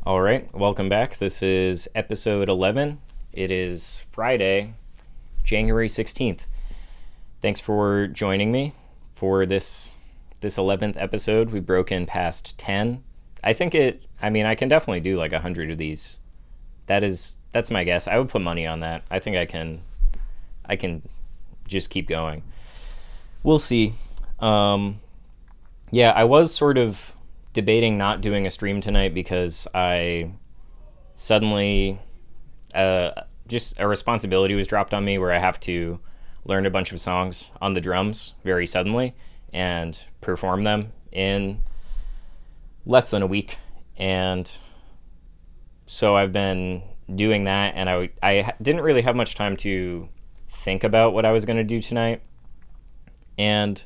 All right, welcome back. This is episode 11. It is Friday, January 16th. Thanks for joining me for this 11th episode. We've broken past 10. I can definitely do like 100 of these. That's my guess. I would put money on that. I think I can just keep going. We'll see. Yeah, I was sort of debating not doing a stream tonight because I suddenly just a responsibility was dropped on me where I have to learn a bunch of songs on the drums very suddenly and perform them in less than a week. And so I've been doing that, and I didn't really have much time to think about what I was going to do tonight. And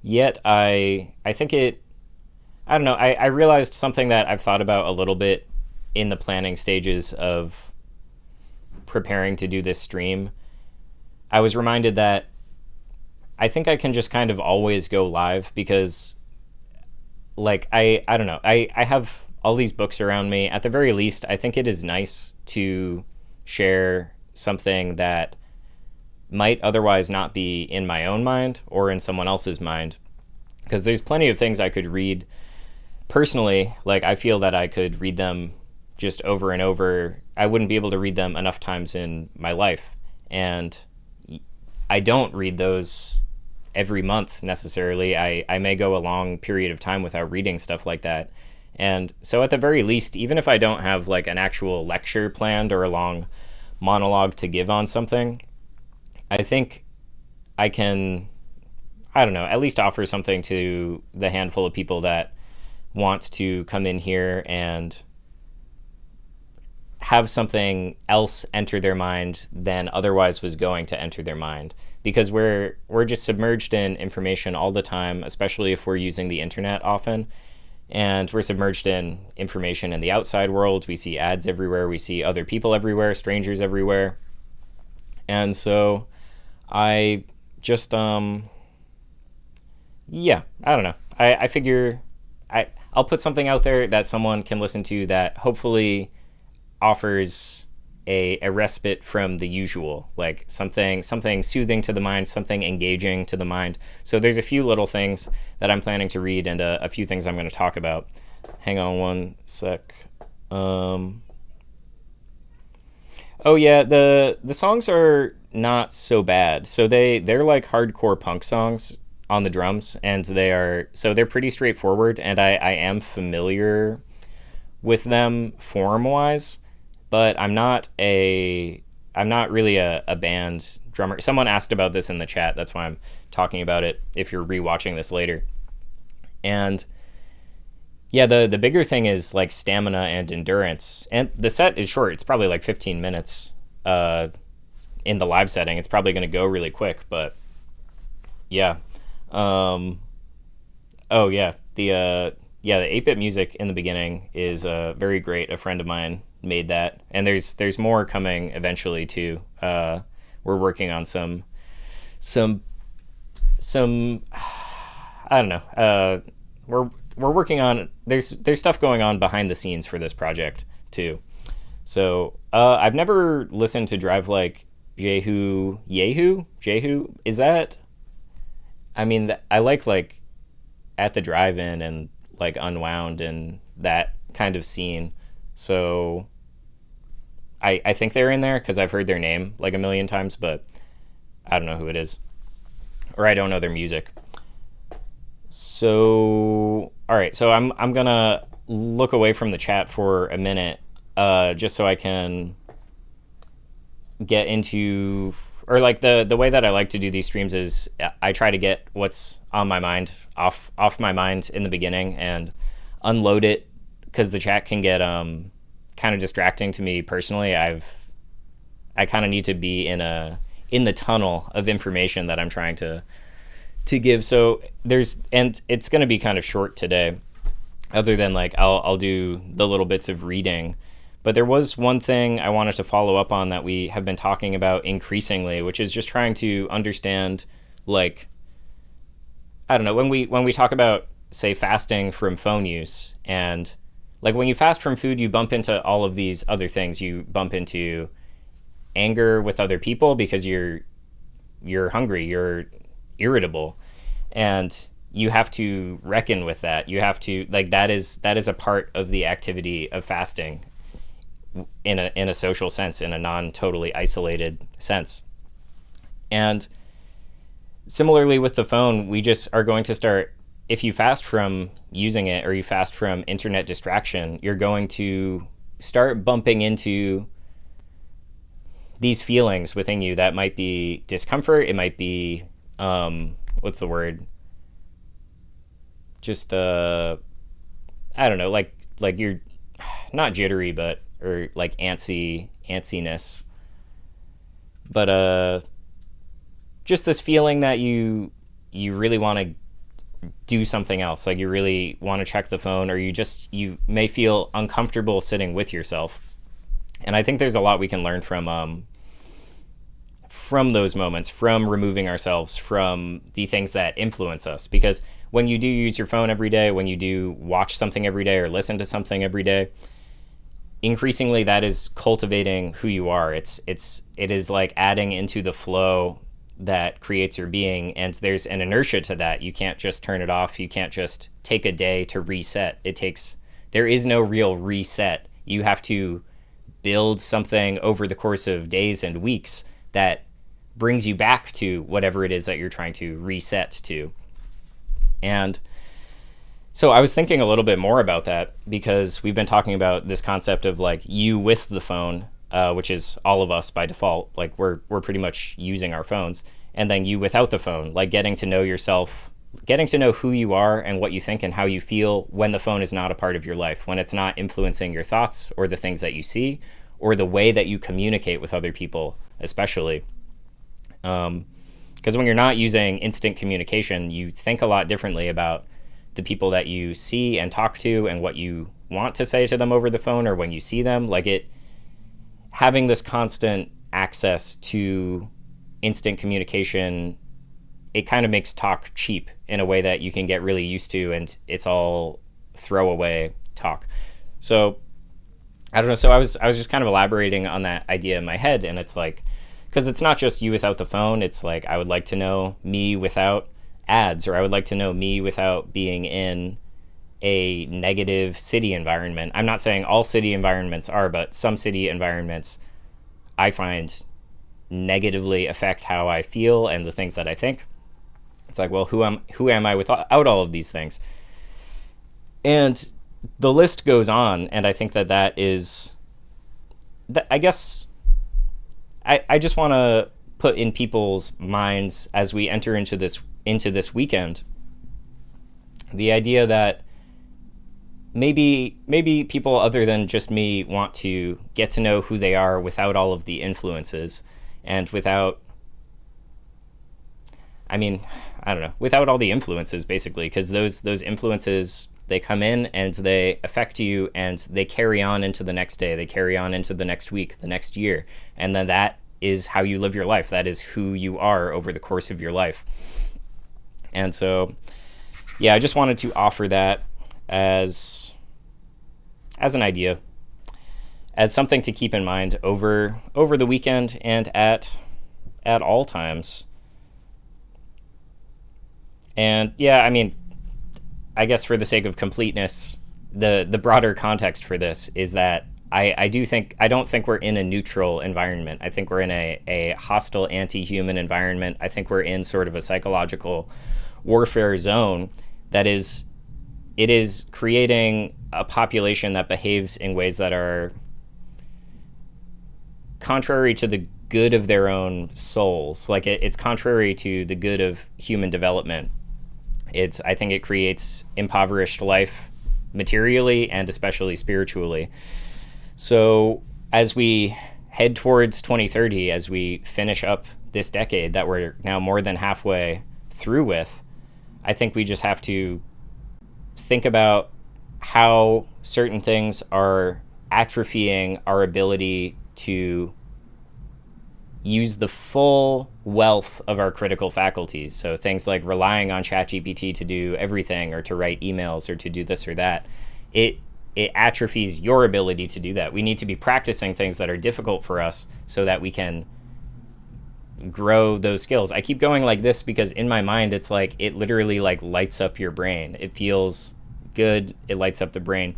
yet I think I don't know, I realized something that I've thought about a little bit in the planning stages of preparing to do this stream. I was reminded that I think I can just kind of always go live because, like, I don't know, I have all these books around me. At the very least, I think it is nice to share something that might otherwise not be in my own mind or in someone else's mind, because there's plenty of things I could read personally. Like, I feel that I could read them just over and over. I wouldn't be able to read them enough times in my life, and I don't read those every month necessarily. I may go a long period of time without reading stuff like that. And so at the very least, even if I don't have like an actual lecture planned or a long monologue to give on something, I think I can, I don't know, at least offer something to the handful of people that wants to come in here and have something else enter their mind than otherwise was going to enter their mind, because we're just submerged in information all the time, especially if we're using the internet often, and we're submerged in information in the outside world. We see ads everywhere, we see other people everywhere, strangers everywhere. And so I just yeah, I don't know, I figure I'll put something out there that someone can listen to that hopefully offers a respite from the usual, like something soothing to the mind, something engaging to the mind. So there's a few little things that I'm planning to read, and a few things I'm going to talk about. Hang on one sec. Oh yeah, the songs are not so bad. So they're like hardcore punk songs on the drums, and they're pretty straightforward, and I am familiar with them form wise, but I'm not really a band drummer. Someone asked about this in the chat, that's why I'm talking about it if you're rewatching this later. And yeah, the bigger thing is like stamina and endurance. And the set is short. It's probably like 15 minutes in the live setting. It's probably going to go really quick, but yeah. Oh yeah, the 8-bit music in the beginning is very great. A friend of mine made that, and there's more coming eventually too. We're working on some I don't know. We're working on, there's stuff going on behind the scenes for this project too. So I've never listened to Drive Like Jehu. Is that? I mean, I like At the Drive-In and like Unwound and that kind of scene. So I think they're in there because I've heard their name like a million times, but I don't know who it is, or I don't know their music. So all right, so I'm gonna look away from the chat for a minute, just so I can get into, or like the way that I like to do these streams is I try to get what's on my mind off my mind in the beginning and unload it, because the chat can get kind of distracting to me personally. I kind of need to be in the tunnel of information that I'm trying to give. So and it's going to be kind of short today, other than like I'll do the little bits of reading. But there was one thing I wanted to follow up on that we have been talking about increasingly, which is just trying to understand, like, I don't know, when we talk about, say, fasting from phone use, and like when you fast from food, you bump into all of these other things. You bump into anger with other people because you're hungry, you're irritable, and you have to reckon with that. You have to, like, that is a part of the activity of fasting in a social sense, in a non-totally isolated sense. And similarly with the phone, we just are going to start, if you fast from using it or you fast from internet distraction, you're going to start bumping into these feelings within you that might be discomfort. It might be, what's the word? Just, I don't know, like you're not jittery, but, or like antsiness. But, just this feeling that you really want to do something else. Like you really want to check the phone, or you may feel uncomfortable sitting with yourself. And I think there's a lot we can learn from those moments, from removing ourselves from the things that influence us. Because when you do use your phone every day, when you do watch something every day or listen to something every day, increasingly that is cultivating who you are. It is like adding into the flow that creates your being, and there's an inertia to that. You can't just turn it off. You can't just take a day to reset. There is no real reset. You have to build something over the course of days and weeks that brings you back to whatever it is that you're trying to reset to. And so I was thinking a little bit more about that, because we've been talking about this concept of like you with the phone, which is all of us by default. Like we're pretty much using our phones. And then you without the phone, like getting to know yourself, getting to know who you are and what you think and how you feel when the phone is not a part of your life, when it's not influencing your thoughts or the things that you see or the way that you communicate with other people, especially. Because when you're not using instant communication, you think a lot differently about the people that you see and talk to and what you want to say to them over the phone or when you see them. Like having this constant access to instant communication, it kind of makes talk cheap in a way that you can get really used to, and it's all throwaway talk. So I don't know. So I was just kind of elaborating on that idea in my head, and it's like, because it's not just you without the phone. It's like, I would like to know me without ads, or I would like to know me without being in a negative city environment. I'm not saying all city environments are, but some city environments I find negatively affect how I feel and the things that I think. It's like, well, who am I without all of these things? And the list goes on, and I think that is, I guess, I just want to put in people's minds as we enter into this weekend, the idea that maybe people other than just me want to get to know who they are without all of the influences, and without all the influences, basically, because those influences, they come in and they affect you, and they carry on into the next day, they carry on into the next week, the next year, and then that is how you live your life. That is who you are over the course of your life. And so, yeah, I just wanted to offer that as an idea, as something to keep in mind over the weekend and at all times. And yeah, I mean, I guess for the sake of completeness, the broader context for this is that I don't think we're in a neutral environment. I think we're in a hostile, anti-human environment. I think we're in sort of a psychological warfare zone it is creating a population that behaves in ways that are contrary to the good of their own souls. Like it's contrary to the good of human development. I think it creates impoverished life materially and especially spiritually. So as we head towards 2030, as we finish up this decade that we're now more than halfway through with, I think we just have to think about how certain things are atrophying our ability to use the full wealth of our critical faculties. So things like relying on ChatGPT to do everything, or to write emails, or to do this or that. it atrophies your ability to do that. We need to be practicing things that are difficult for us so that we can grow those skills. I keep going like this because in my mind it's like it literally like lights up your brain. It feels good. It lights up the brain.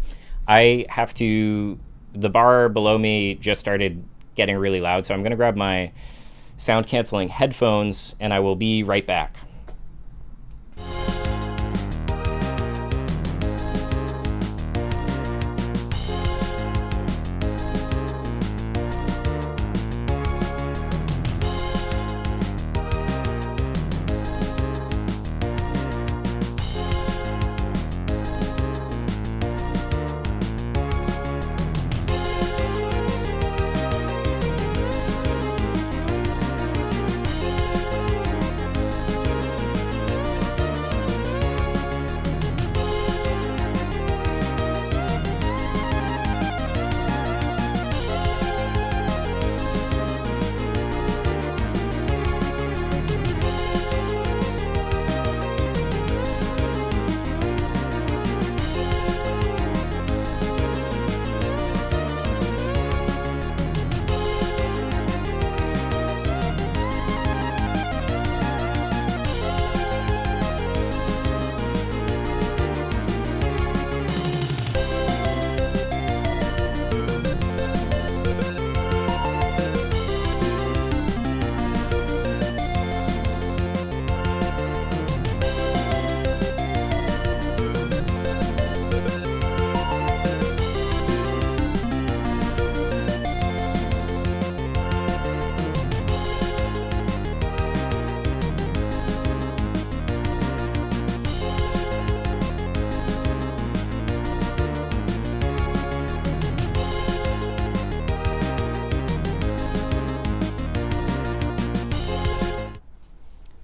I have to, the bar below me just started getting really loud, so I'm going to grab my sound canceling headphones and I will be right back.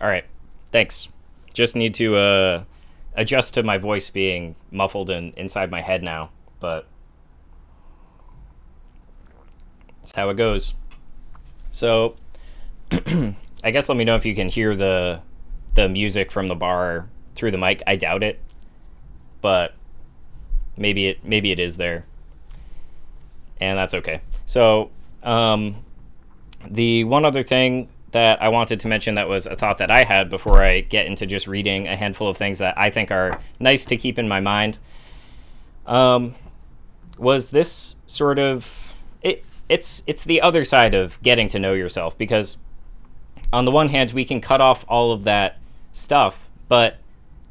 All right, thanks. Just need to adjust to my voice being muffled and inside my head now, but that's how it goes. So I guess let me know if you can hear the music from the bar through the mic. I doubt it, but maybe it is there, and that's okay. So the one other thing that I wanted to mention that was a thought that I had before I get into just reading a handful of things that I think are nice to keep in my mind, was this sort of, it's the other side of getting to know yourself, because on the one hand, we can cut off all of that stuff, but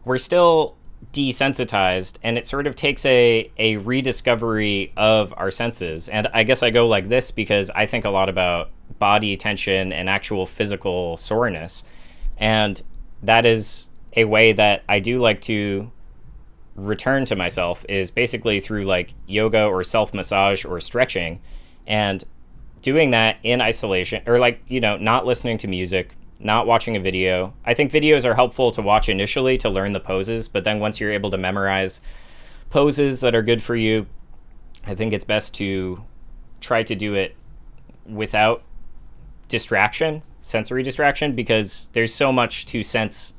we're still desensitized, and it sort of takes a rediscovery of our senses. And I guess I go like this because I think a lot about body tension and actual physical soreness, and that is a way that I do like to return to myself, is basically through like yoga or self-massage or stretching, and doing that in isolation, or like, you know, not listening to music, not watching a video. I think videos are helpful to watch initially to learn the poses, but then once you're able to memorize poses that are good for you, I think it's best to try to do it without distraction, sensory distraction, because there's so much to sense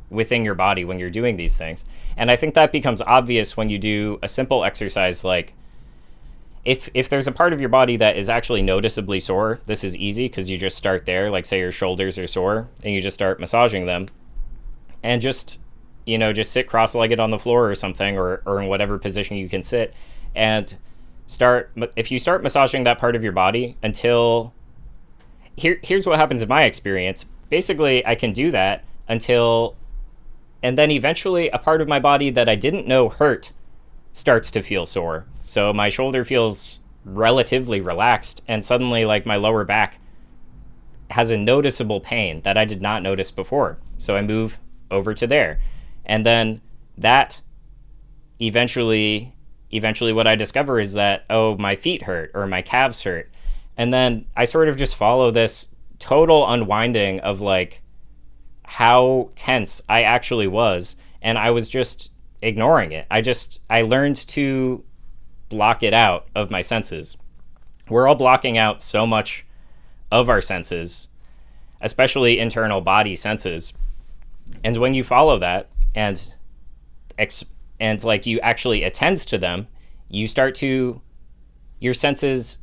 within your body when you're doing these things. And I think that becomes obvious when you do a simple exercise like, if there's a part of your body that is actually noticeably sore, this is easy because you just start there. Like say your shoulders are sore and you just start massaging them, and just, you know, just sit cross-legged on the floor or something, or in whatever position you can sit, and if you start massaging that part of your body until, here's what happens in my experience. Basically, I can do that until, and then eventually a part of my body that I didn't know hurt starts to feel sore. So my shoulder feels relatively relaxed, and suddenly like my lower back has a noticeable pain that I did not notice before. So I move over to there. And then that eventually what I discover is that, oh, my feet hurt or my calves hurt. And then I sort of just follow this total unwinding of like how tense I actually was. And I was just ignoring it. I learned to block it out of my senses. We're all blocking out so much of our senses, especially internal body senses. And when you follow that and like you actually attend to them, you start to, your senses,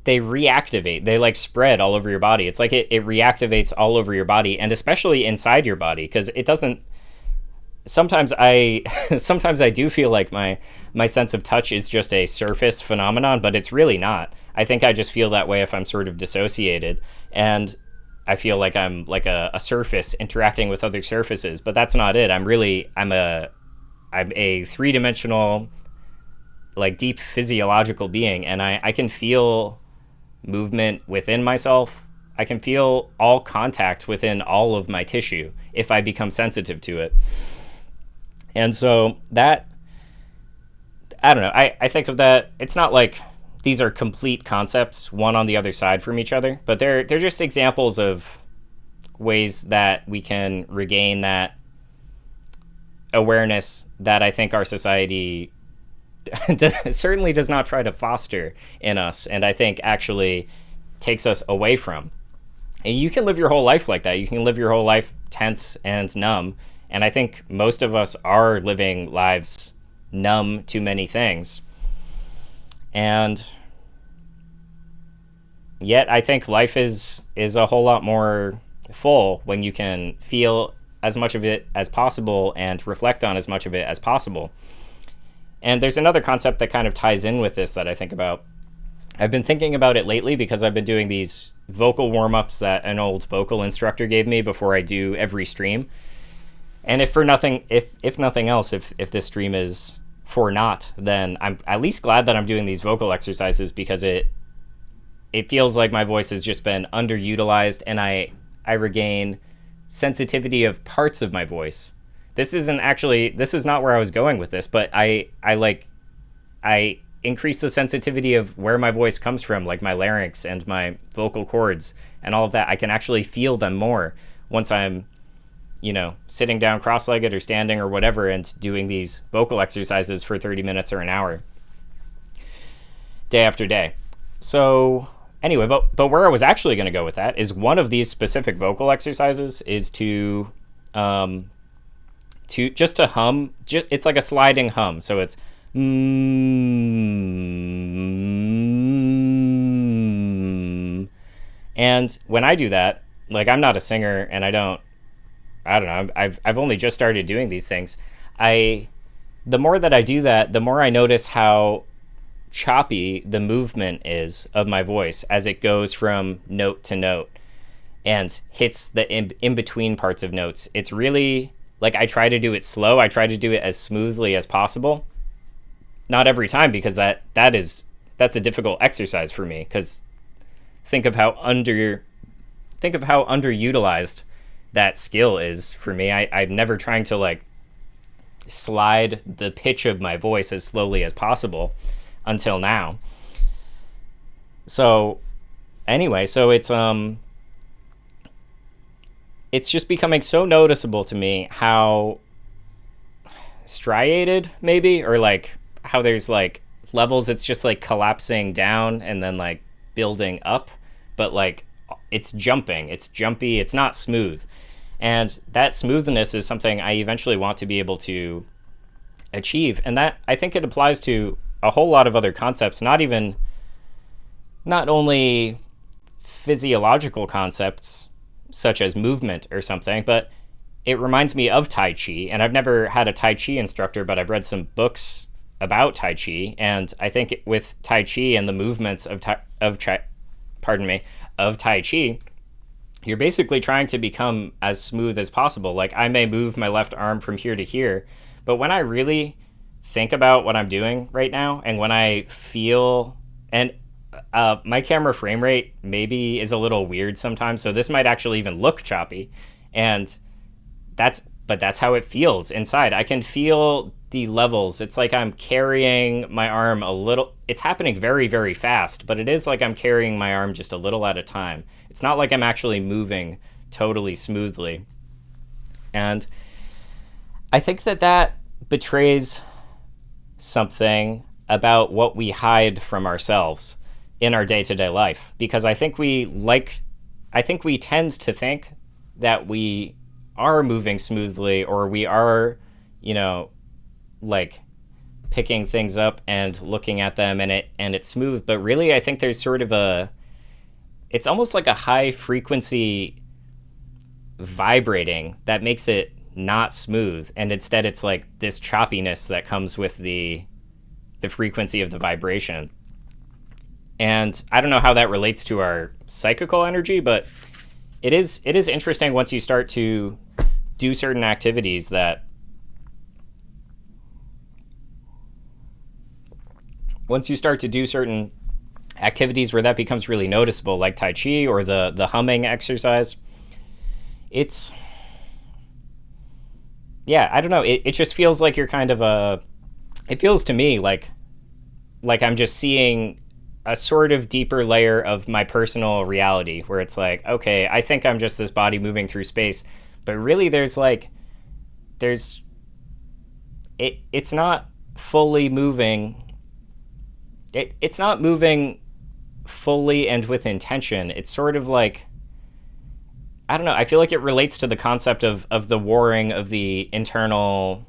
they reactivate. They like spread all over your body. It's like it reactivates all over your body, and especially inside your body, because it doesn't, sometimes I sometimes I do feel like my sense of touch is just a surface phenomenon, but it's really not. I think I just feel that way if I'm sort of dissociated, and I feel like I'm like a surface interacting with other surfaces, but that's not it. I'm a three-dimensional, like deep physiological being, and I can feel movement within myself. I can feel all contact within all of my tissue if I become sensitive to it. And so that, I don't know, I think of that, it's not like these are complete concepts, one on the other side from each other, but they're just examples of ways that we can regain that awareness that I think our society certainly does not try to foster in us, and I think actually takes us away from. And you can live your whole life like that. You can live your whole life tense and numb, and I think most of us are living lives numb to many things. And yet I think life is a whole lot more full when you can feel as much of it as possible and reflect on as much of it as possible. And there's another concept that kind of ties in with this that I think about. I've been thinking about it lately because I've been doing these vocal warm-ups that an old vocal instructor gave me before I do every stream. And if nothing else, if this stream is for naught, then I'm at least glad that I'm doing these vocal exercises, because it feels like my voice has just been underutilized, and I regain sensitivity of parts of my voice. This is not where I was going with this, but I increase the sensitivity of where my voice comes from, like my larynx and my vocal cords and all of that. I can actually feel them more once I'm, sitting down cross-legged or standing or whatever and doing these vocal exercises for 30 minutes or an hour, day after day. So anyway, but where I was actually going to go with that is one of these specific vocal exercises is to hum. It's like a sliding hum. So it's and when I do that, like, I'm not a singer, and I don't know, I've only just started doing these things. The more that I do that, the more I notice how choppy the movement is of my voice as it goes from note to note and hits the in-between parts of notes. It's really, like, I try to do it slow. I try to do it as smoothly as possible. Not every time, because that's a difficult exercise for me, because think of how underutilized that skill is for me. I'm never trying to, like, slide the pitch of my voice as slowly as possible until now. So anyway, so it's just becoming so noticeable to me how striated, maybe, or like how there's like levels. It's just like collapsing down and then like building up, but like it's jumpy, it's not smooth. And that smoothness is something I eventually want to be able to achieve. And that, I think, it applies to a whole lot of other concepts, not only physiological concepts such as movement or something, but it reminds me of Tai Chi. And I've never had a Tai Chi instructor, but I've read some books about Tai Chi, and I think with Tai Chi and the movements of Tai Chi, you're basically trying to become as smooth as possible. Like, I may move my left arm from here to here, but when I really think about what I'm doing right now, and when I feel, and my camera frame rate maybe is a little weird sometimes, so this might actually even look choppy, and that's how it feels inside. I can feel the levels. It's like I'm carrying my arm a little. It's happening very, very fast, but it is like I'm carrying my arm just a little at a time. It's not like I'm actually moving totally smoothly. And I think that betrays something about what we hide from ourselves in our day-to-day life, because I think we tend to think that we are moving smoothly, or we are, like, picking things up and looking at them, and it's smooth, but really I think there's sort of it's almost like a high frequency vibrating that makes it not smooth, and instead it's like this choppiness that comes with the frequency of the vibration. And I don't know how that relates to our psychical energy, but it is interesting once you start to do certain activities that where that becomes really noticeable, like Tai Chi or the humming exercise. It's, yeah, I don't know. It just feels like you're kind of it feels to me like I'm just seeing a sort of deeper layer of my personal reality, where it's like, okay, I think I'm just this body moving through space, but really it's not fully moving. It's not moving fully and with intention. It's sort of like, I don't know, I feel like it relates to the concept of the warring of the internal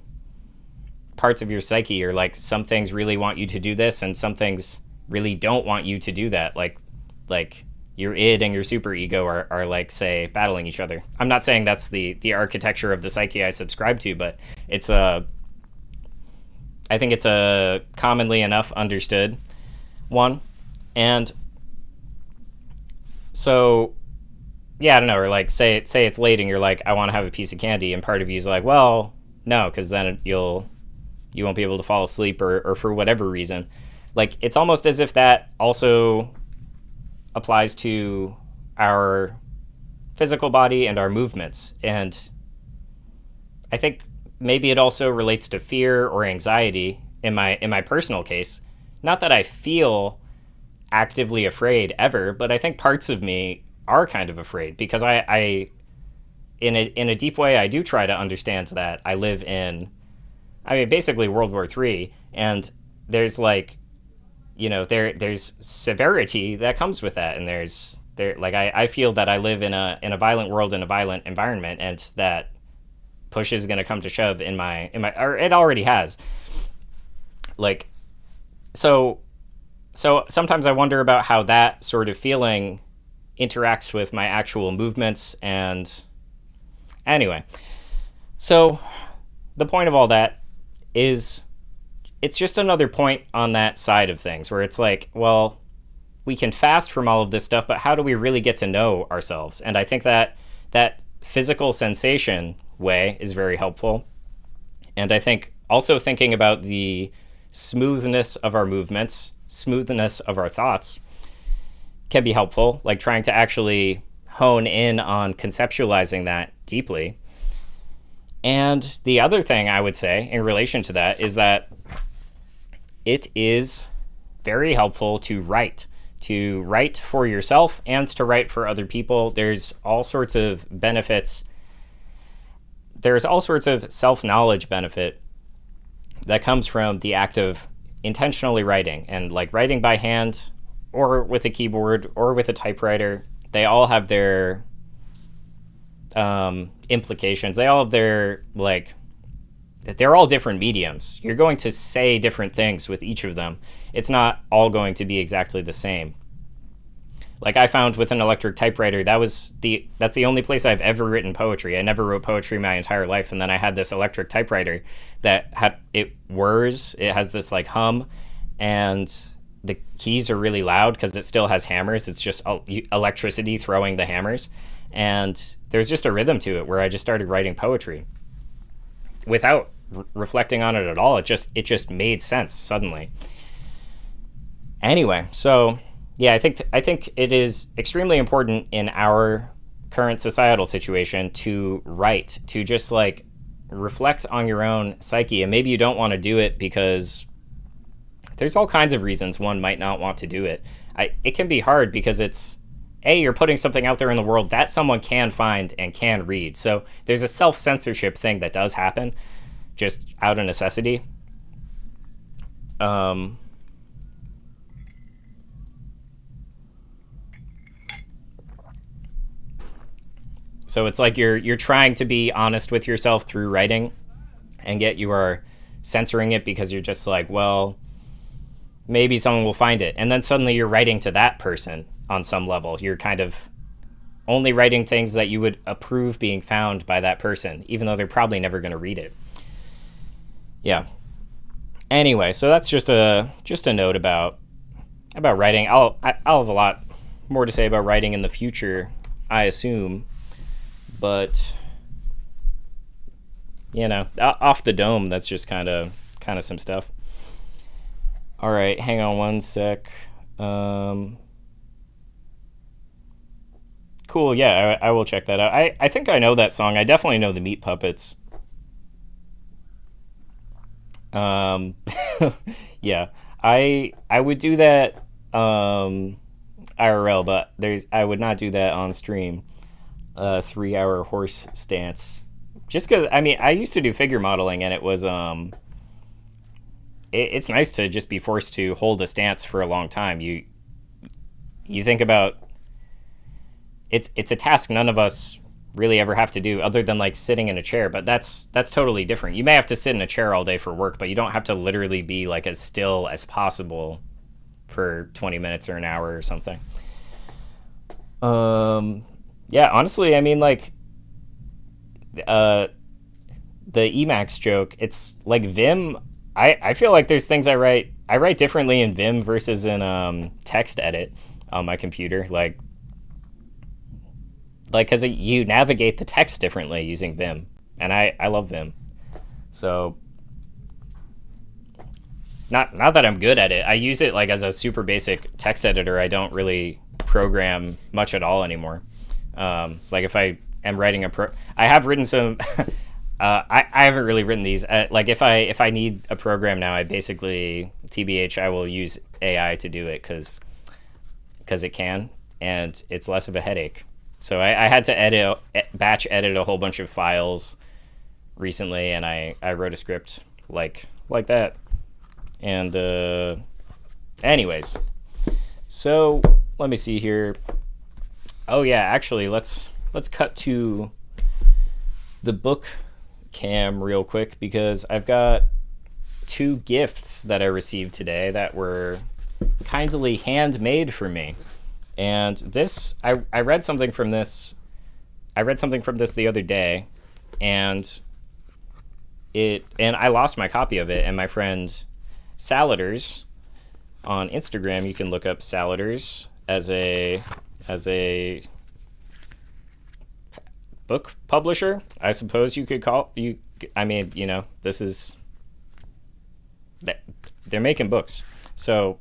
parts of your psyche, or like some things really want you to do this and some things really don't want you to do that. Like your id and your superego are like, say, battling each other. I'm not saying that's the architecture of the psyche I subscribe to, but I think it's a commonly enough understood one. And so, yeah, I don't know, or like say it's late and you're like, I want to have a piece of candy, and part of you is like, well, no, because then you won't be able to fall asleep, or for whatever reason. Like, it's almost as if that also applies to our physical body and our movements. And I think maybe it also relates to fear or anxiety in my personal case. Not that I feel actively afraid ever, but I think parts of me are kind of afraid, because I in a deep way, I do try to understand that I live in, I mean, basically World War III, and there's like, there's severity that comes with that, and I feel that I live in a violent world, in a violent environment, and that push is going to come to shove in my, or it already has. Like, so sometimes I wonder about how that sort of feeling interacts with my actual movements. And anyway, so the point of all that is, it's just another point on that side of things, where it's like, well, we can fast from all of this stuff, but how do we really get to know ourselves? And I think that physical sensation way is very helpful. And I think also thinking about the smoothness of our movements, smoothness of our thoughts, can be helpful, like trying to actually hone in on conceptualizing that deeply. And the other thing I would say in relation to that is that it is very helpful to write for yourself and to write for other people. There's all sorts of benefits. There's all sorts of self-knowledge benefit that comes from the act of intentionally writing, and like writing by hand or with a keyboard or with a typewriter. They all have their implications. They all have their, like, they're all different mediums. You're going to say different things with each of them. It's not all going to be exactly the same. Like, I found with an electric typewriter, that's the only place I've ever written poetry. I never wrote poetry my entire life, and then I had this electric typewriter that it whirs. It has this like hum, and the keys are really loud because it still has hammers. It's just electricity throwing the hammers, and there's just a rhythm to it where I just started writing poetry without reflecting on it at all. It just made sense suddenly. Anyway, so yeah, I think it is extremely important in our current societal situation to write, to just like reflect on your own psyche. And maybe you don't want to do it because there's all kinds of reasons one might not want to do it. It can be hard because you're putting something out there in the world that someone can find and can read. So there's a self-censorship thing that does happen just out of necessity. So it's like you're trying to be honest with yourself through writing, and yet you are censoring it because you're just like, well, maybe someone will find it. And then suddenly you're writing to that person on some level. You're kind of only writing things that you would approve being found by that person, even though they're probably never going to read it. Yeah. Anyway, so that's just a note about writing. I'll have a lot more to say about writing in the future, I assume, but off the dome, that's just kind of some stuff. All right, hang on one sec. Cool, yeah, I will check that out. I think I know that song. I definitely know the Meat Puppets. Yeah, I would do that IRL, but I would not do that on stream. 3-hour horse stance. Just because, I used to do figure modeling, and it was it's nice to just be forced to hold a stance for a long time. You think about it's a task none of us really ever have to do other than like sitting in a chair, but that's totally different. You may have to sit in a chair all day for work, but you don't have to literally be like as still as possible for 20 minutes or an hour or something. Yeah, honestly, like the Emacs joke, it's like Vim. I feel like there's things I write differently in Vim versus in text edit on my computer, like because you navigate the text differently using Vim, and I love Vim. So not that I'm good at it. I use it like as a super basic text editor. I don't really program much at all anymore. Like if I am writing I have written some. I haven't really written these. Like if I need a program now, I basically TBH I will use AI to do it because it can, and it's less of a headache. So I had to batch edit a whole bunch of files recently, and I wrote a script like that. And anyways, so let me see here. Oh yeah, actually let's cut to the book cam real quick, because I've got 2 gifts that I received today that were kindly handmade for me. And this, I read something from this. I read something from this the other day, and I lost my copy of it. And my friend Saladers on Instagram, you can look up Saladers as a book publisher, I suppose you could call you. This is that they're making books. So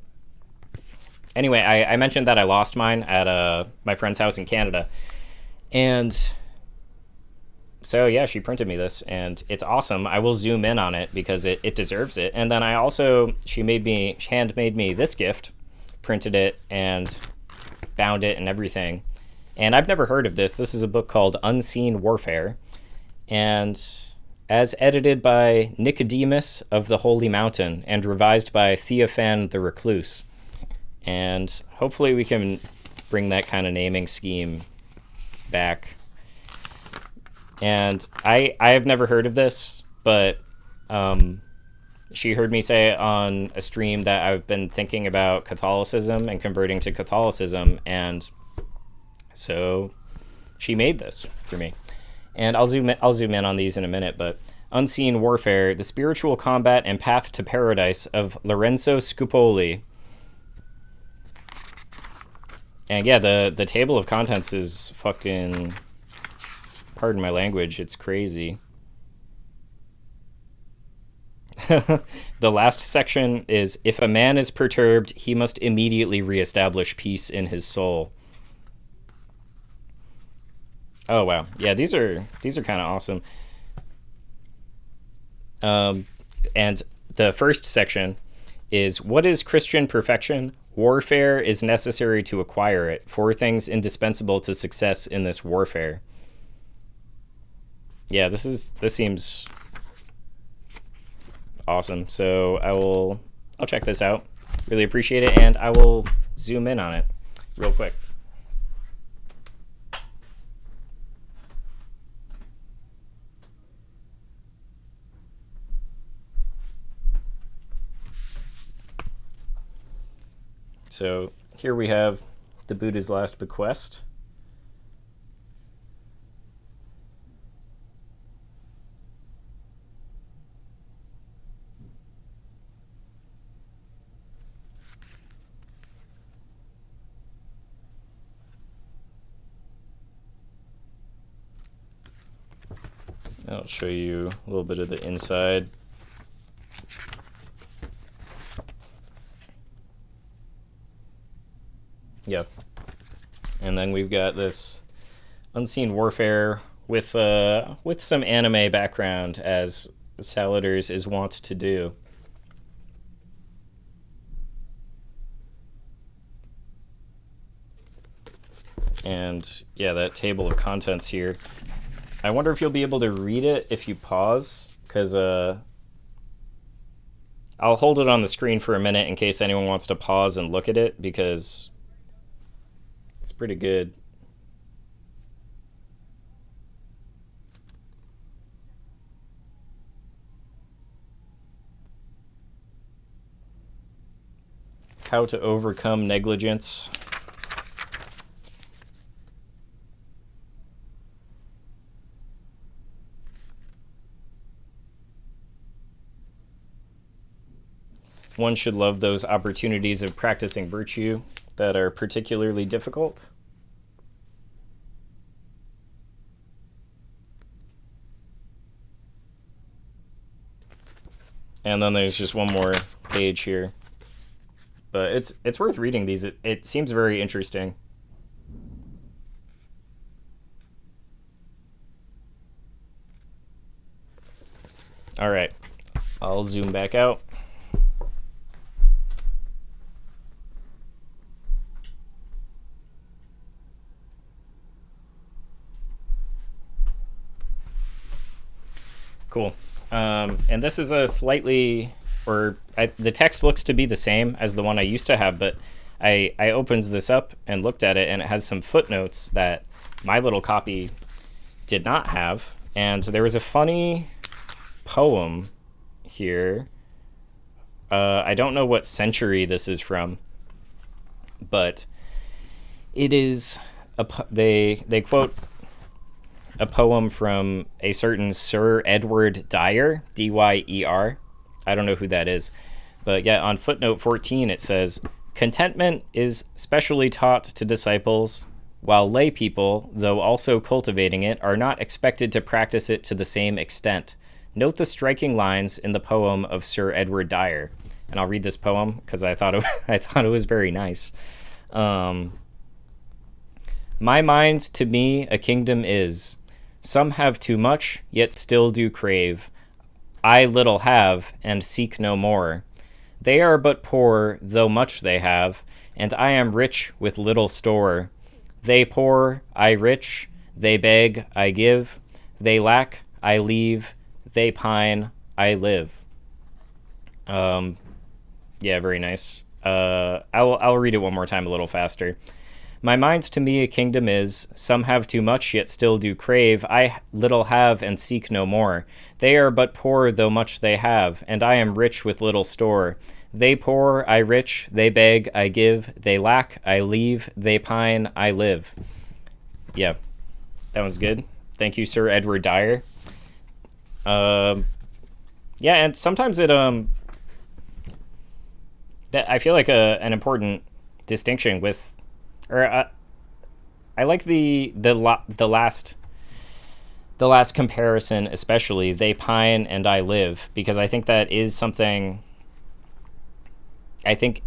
anyway, I mentioned that I lost mine at my friend's house in Canada, and so yeah, she printed me this, and it's awesome. I will zoom in on it because it deserves it. And then she handmade me this gift, printed it and bound it and everything. And I've never heard of this. This is a book called Unseen Warfare, and as edited by Nicodemus of the Holy Mountain and revised by Theophan the Recluse. And hopefully we can bring that kind of naming scheme back. And I have never heard of this, but she heard me say on a stream that I've been thinking about Catholicism and converting to Catholicism, and so she made this for me. And I'll zoom in on these in a minute, but Unseen Warfare, The Spiritual Combat and Path to Paradise of Lorenzo Scupoli. And yeah, the table of contents is fucking, pardon my language, it's crazy. The last section is, if a man is perturbed, he must immediately reestablish peace in his soul. Oh wow, yeah, these are kind of awesome. And the first section is, what is Christian perfection? Warfare is necessary to acquire it. 4 things indispensable to success in this warfare. Yeah, this seems awesome. So I'll check this out. Really appreciate it, and I will zoom in on it real quick. So here we have the Buddha's last bequest. I'll show you a little bit of the inside. Yep. And then we've got this unseen warfare with some anime background, as Saladers is wont to do. And yeah, that table of contents here. I wonder if you'll be able to read it if you pause, because I'll hold it on the screen for a minute in case anyone wants to pause and look at it, because it's pretty good. How to overcome negligence. One should love those opportunities of practicing virtue that are particularly difficult. And then there's just one more page here. But it's worth reading these. It seems very interesting. All right, I'll zoom back out. Cool. And this is a slightly, the text looks to be the same as the one I used to have, but I opened this up and looked at it, and it has some footnotes that my little copy did not have. And there was a funny poem here. I don't know what century this is from, but it is they quote a poem from a certain Sir Edward Dyer, D-Y-E-R. I don't know who that is. But yeah, on footnote 14, it says, "Contentment is specially taught to disciples, while lay people, though also cultivating it, are not expected to practice it to the same extent. Note the striking lines in the poem of Sir Edward Dyer." And I'll read this poem because I thought it was very nice. My mind to me a kingdom is. Some have too much, yet still do crave. I little have, and seek no more. They are but poor, though much they have, and I am rich with little store. They poor, I rich. They beg, I give. They lack, I leave. They pine, I live. Yeah, very nice. I'll read it one more time a little faster. My mind to me a kingdom is. Some have too much, yet still do crave. I little have, and seek no more. They are but poor, though much they have, and I am rich with little store. They poor, I rich. They beg, I give. They lack, I leave. They pine, I live. Yeah, that one's good. Thank you, Sir Edward Dyer. Yeah, and sometimes that I feel like an important distinction with. I like the last comparison, especially. They pine and I live, because I think that is something. I think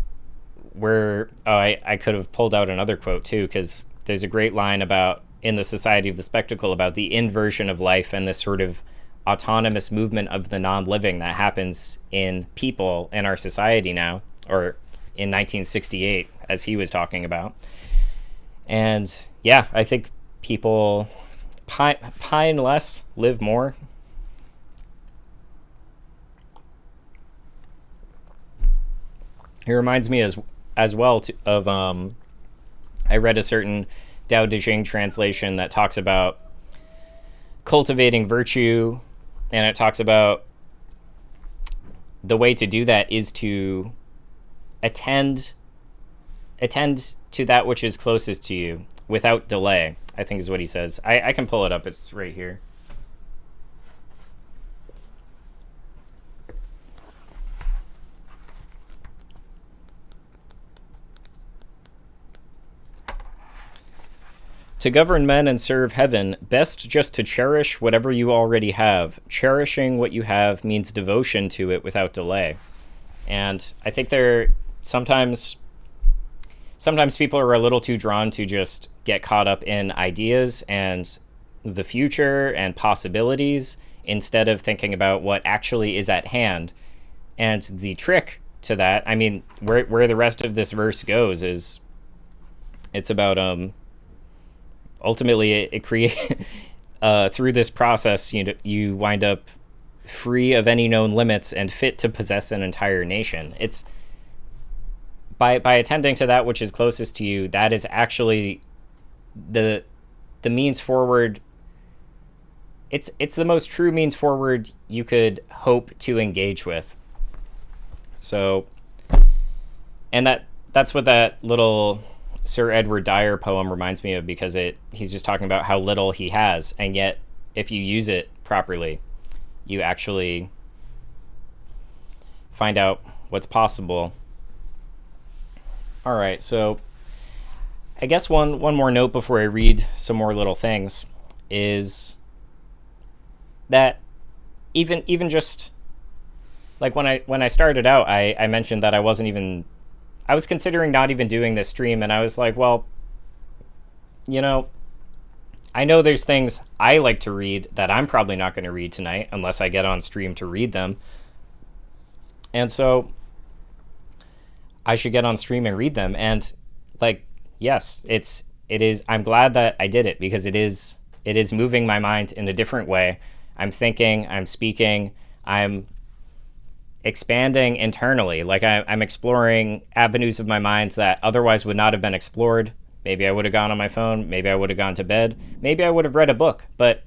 I could have pulled out another quote too, because there's a great line about in the Society of the Spectacle about the inversion of life and this sort of autonomous movement of the non-living that happens in people in our society now, or in 1968, as he was talking about. And yeah, I think people pine less, live more. It reminds me as well of I read a certain Tao Te Ching translation that talks about cultivating virtue, and it talks about the way to do that is to attend attend to that which is closest to you without delay, I think is what he says. I can pull it up. It's right here. To govern men and serve heaven, best just to cherish whatever you already have. Cherishing what you have means devotion to it without delay. And I think sometimes people are a little too drawn to just get caught up in ideas and the future and possibilities instead of thinking about what actually is at hand. And the trick to that, I mean, where the rest of this verse goes is it's about ultimately it creates through this process you wind up free of any known limits and fit to possess an entire nation. It's by attending to that which is closest to you, that is actually the means forward. It's the most true means forward you could hope to engage with. So, and that's what that little Sir Edward Dyer poem reminds me of, because he's just talking about how little he has, and yet if you use it properly, you actually find out what's possible. All right, so I guess one more note before I read some more little things is that even just like when I started out, I mentioned that I was considering not even doing this stream, and I was like, well, I know there's things I like to read that I'm probably not going to read tonight unless I get on stream to read them. And so I should get on stream and read them. And yes, it is, I'm glad that I did it, because it is moving my mind in a different way. I'm thinking, I'm speaking, I'm expanding internally. I'm exploring avenues of my mind that otherwise would not have been explored. Maybe I would have gone on my phone. Maybe I would have gone to bed. Maybe I would have read a book. But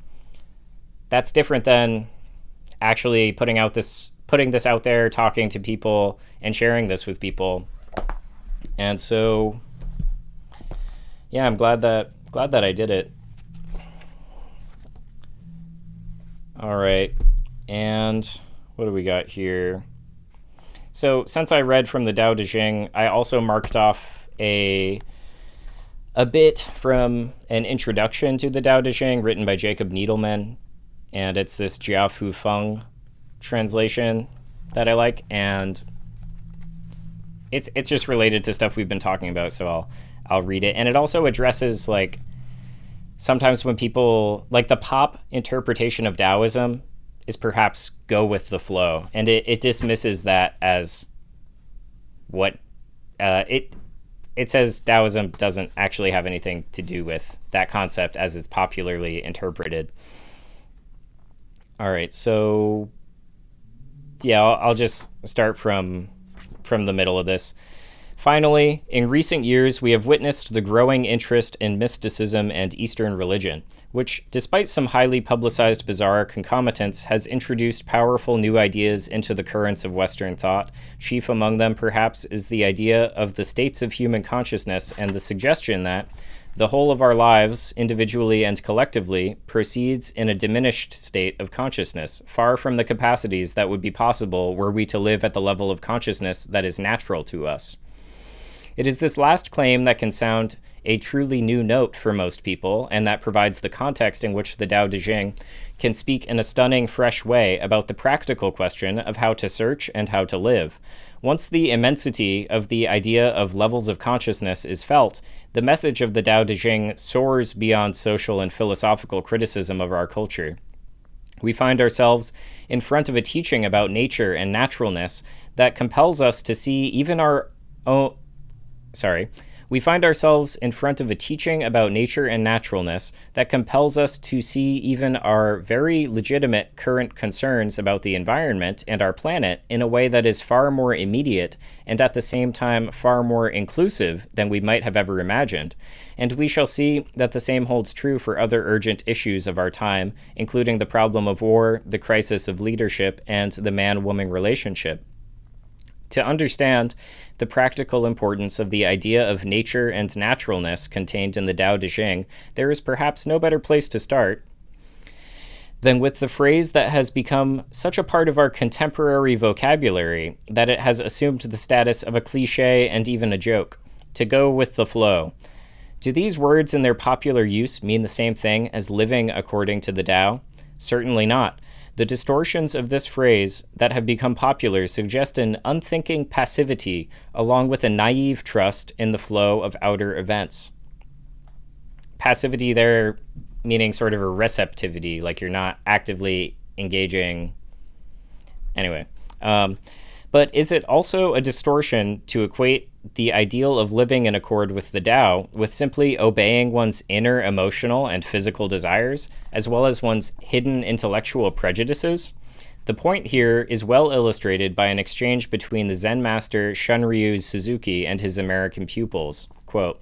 that's different than actually putting this out there, talking to people, and sharing this with people. And so, yeah, I'm glad that I did it. All right, and what do we got here? So since I read from the Tao Te Ching, I also marked off a bit from an introduction to the Tao Te Ching written by Jacob Needleman, and it's this Jia Fu Feng translation that I like, and it's just related to stuff we've been talking about, so I'll read it. And it also addresses sometimes when people the pop interpretation of Taoism is perhaps go with the flow, and it dismisses that as what it says Taoism doesn't actually have anything to do with that concept as it's popularly interpreted. All right, so yeah, I'll just start from the middle of this. Finally, in recent years, we have witnessed the growing interest in mysticism and Eastern religion, which, despite some highly publicized bizarre concomitants, has introduced powerful new ideas into the currents of Western thought. Chief among them, perhaps, is the idea of the states of human consciousness and the suggestion that the whole of our lives, individually and collectively, proceeds in a diminished state of consciousness, far from the capacities that would be possible were we to live at the level of consciousness that is natural to us. It is this last claim that can sound a truly new note for most people, and that provides the context in which the Tao Te Ching can speak in a stunning, fresh way about the practical question of how to search and how to live. Once the immensity of the idea of levels of consciousness is felt, the message of the Tao Te Ching soars beyond social and philosophical criticism of our culture. We find ourselves in front of a teaching about nature and naturalness that compels us to see even our own... We find ourselves in front of a teaching about nature and naturalness that compels us to see even our very legitimate current concerns about the environment and our planet in a way that is far more immediate and at the same time far more inclusive than we might have ever imagined. And we shall see that the same holds true for other urgent issues of our time, including the problem of war, the crisis of leadership, and the man-woman relationship. To understand the practical importance of the idea of nature and naturalness contained in the Tao Te Ching, there is perhaps no better place to start than with the phrase that has become such a part of our contemporary vocabulary that it has assumed the status of a cliche and even a joke: to go with the flow. Do these words in their popular use mean the same thing as living according to the Tao? Certainly not. The distortions of this phrase that have become popular suggest an unthinking passivity along with a naive trust in the flow of outer events. Passivity there meaning sort of a receptivity, like you're not actively engaging. Anyway, but is it also a distortion to equate the ideal of living in accord with the Tao with simply obeying one's inner emotional and physical desires, as well as one's hidden intellectual prejudices? The point here is well illustrated by an exchange between the Zen master Shunryu Suzuki and his American pupils. Quote,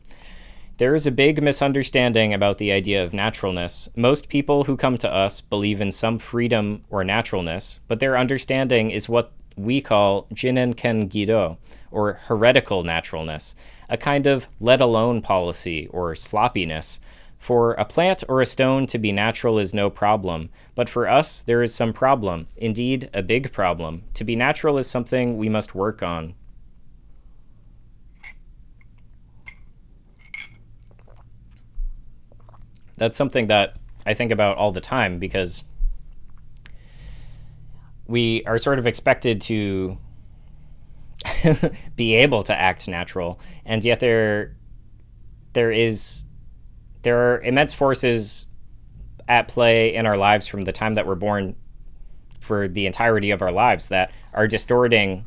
"There is a big misunderstanding about the idea of naturalness. Most people who come to us believe in some freedom or naturalness, but their understanding is what we call jinen ken gido, or heretical naturalness, a kind of let-alone policy or sloppiness. For a plant or a stone to be natural is no problem, but for us there is some problem, indeed a big problem. To be natural is something we must work on." That's something that I think about all the time, because we are sort of expected to be able to act natural, and yet there are immense forces at play in our lives from the time that we're born for the entirety of our lives that are distorting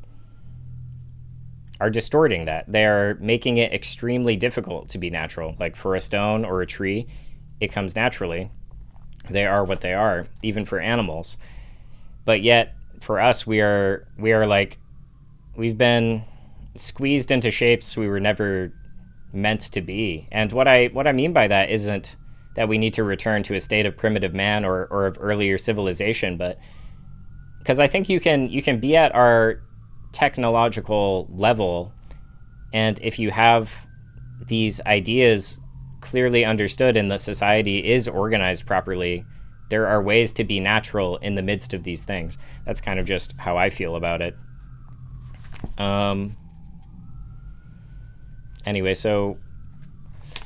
that. They are making it extremely difficult to be natural. Like for a stone or a tree, it comes naturally. They are what they are, even for animals. But yet, for us, we are like, we've been squeezed into shapes we were never meant to be. And what I mean by that isn't that we need to return to a state of primitive man or of earlier civilization, but because I think you can be at our technological level, and if you have these ideas clearly understood and the society is organized properly, there are ways to be natural in the midst of these things. That's kind of just how I feel about it. Anyway, so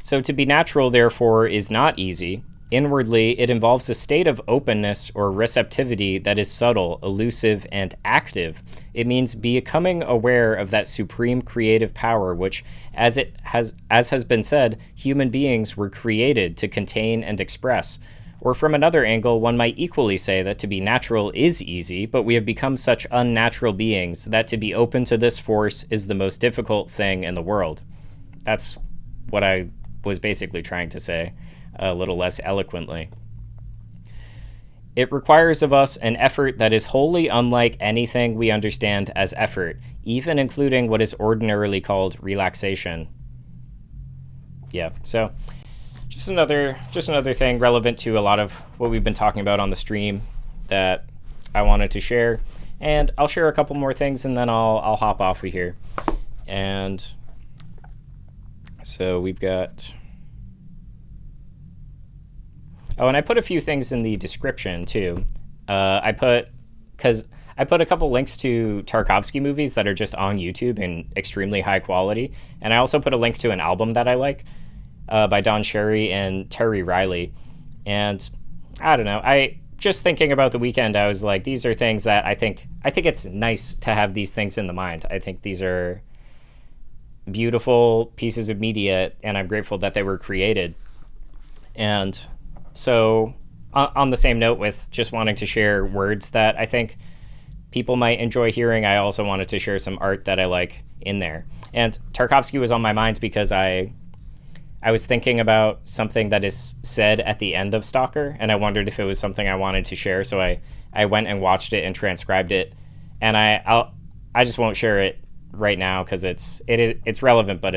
to be natural, therefore, is not easy. Inwardly, it involves a state of openness or receptivity that is subtle, elusive, and active. It means becoming aware of that supreme creative power which, as has been said, human beings were created to contain and express. Or from another angle, one might equally say that to be natural is easy, but we have become such unnatural beings that to be open to this force is the most difficult thing in the world. That's what I was basically trying to say, a little less eloquently. It requires of us an effort that is wholly unlike anything we understand as effort, even including what is ordinarily called relaxation. Yeah, so just another thing relevant to a lot of what we've been talking about on the stream that I wanted to share. And I'll share a couple more things and then I'll hop off of here. And so we've got... Oh, and I put a few things in the description too. I put a couple links to Tarkovsky movies that are just on YouTube in extremely high quality. And I also put a link to an album that I like by Don Cherry and Terry Riley. And I don't know, just thinking about the weekend, I was like, these are things that I think it's nice to have these things in the mind. I think these are beautiful pieces of media, and I'm grateful that they were created. And so on the same note with just wanting to share words that I think people might enjoy hearing, I also wanted to share some art that I like in there. And Tarkovsky was on my mind because I was thinking about something that is said at the end of Stalker, and I wondered if it was something I wanted to share, so I went and watched it and transcribed it. And I just won't share it right now because it's relevant, but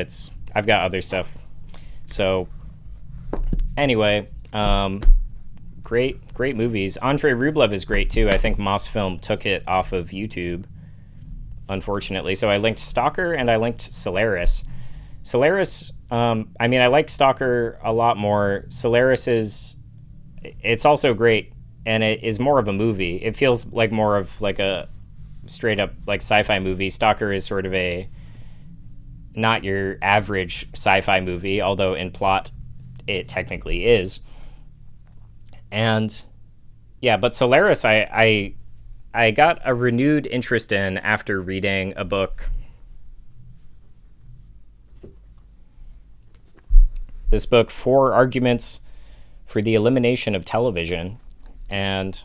I've got other stuff. So anyway, great movies. Andrei Rublev is great too. I think Mosfilm took it off of YouTube, unfortunately. So I linked Stalker and I linked Solaris. Solaris, I mean, I like Stalker a lot more. Solaris is, it's also great, and it is more of a movie. It feels like more of like a straight up like sci-fi movie. Stalker is sort of a not your average sci-fi movie, although in plot it technically is. And yeah, but Solaris, I got a renewed interest in after reading a book. This book, Four Arguments for the Elimination of Television. And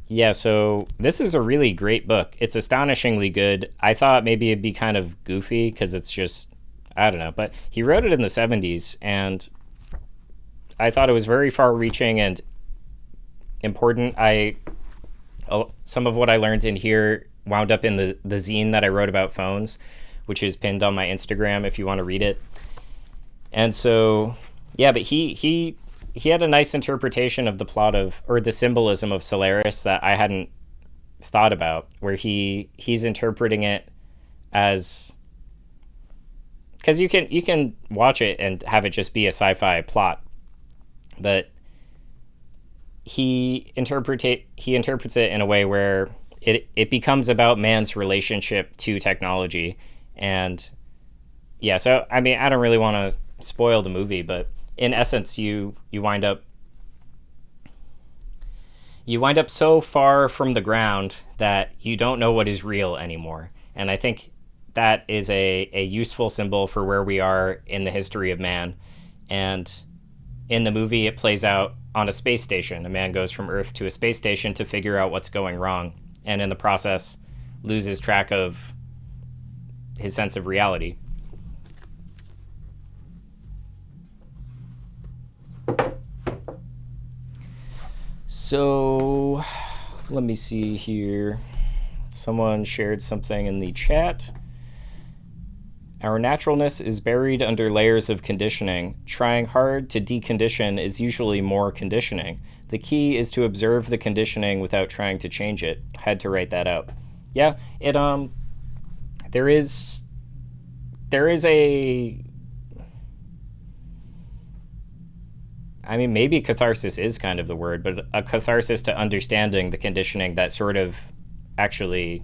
yeah, so this is a really great book. It's astonishingly good. I thought maybe it'd be kind of goofy because it's just, I don't know. But he wrote it in the 70s, and I thought it was very far-reaching and important. Some of what I learned in here wound up in the zine that I wrote about phones, which is pinned on my Instagram if you want to read it. And so, yeah, but he had a nice interpretation of the plot of, or the symbolism of Solaris that I hadn't thought about, where he's interpreting it as, because you can watch it and have it just be a sci-fi plot, but he interprets it in a way where it becomes about man's relationship to technology. And yeah, so I mean, I don't really want to spoil the movie, but in essence, you wind up so far from the ground that you don't know what is real anymore. And I think that is a useful symbol for where we are in the history of man. And in the movie, it plays out on a space station. A man goes from Earth to a space station to figure out what's going wrong, and in the process loses track of his sense of reality. So let me see here. Someone shared something in the chat. Our naturalness is buried under layers of conditioning. Trying hard to decondition is usually more conditioning. The key is to observe the conditioning without trying to change it. Had to write that out. Yeah, there is a, I mean, maybe catharsis is kind of the word, but a catharsis to understanding the conditioning that sort of actually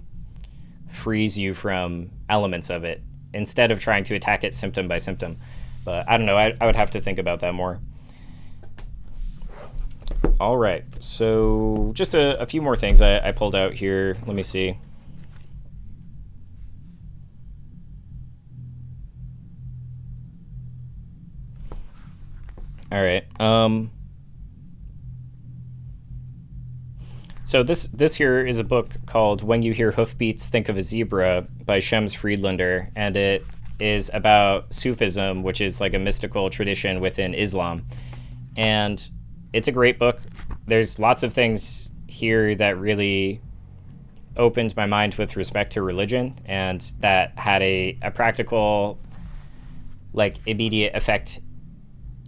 frees you from elements of it instead of trying to attack it symptom by symptom. But I don't know, I would have to think about that more. All right, so just a few more things I pulled out here. Let me see. All right. So this here is a book called When You Hear Hoofbeats, Think of a Zebra by Shems Friedlander, and it is about Sufism, which is like a mystical tradition within Islam. And it's a great book. There's lots of things here that really opened my mind with respect to religion, and that had a practical, like, immediate effect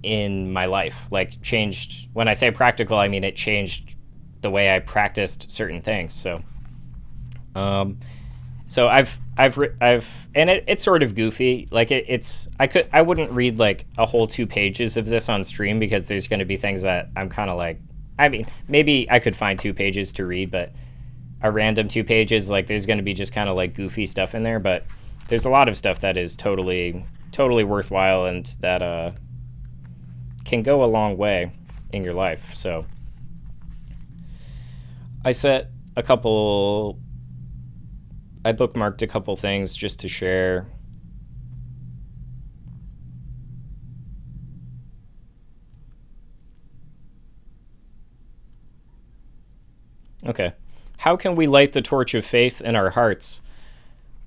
in my life. Like, changed, when I say practical, I mean it changed the way I practiced certain things. So so I've and it's sort of goofy. Like, I wouldn't read like a whole 2 pages of this on stream, because there's going to be things that I'm kind of like, I mean, maybe I could find 2 pages to read, but a random 2 pages, like, there's going to be just kind of like goofy stuff in there. But there's a lot of stuff that is totally worthwhile, and that can go a long way in your life. So I bookmarked a couple things just to share. Okay. How can we light the torch of faith in our hearts?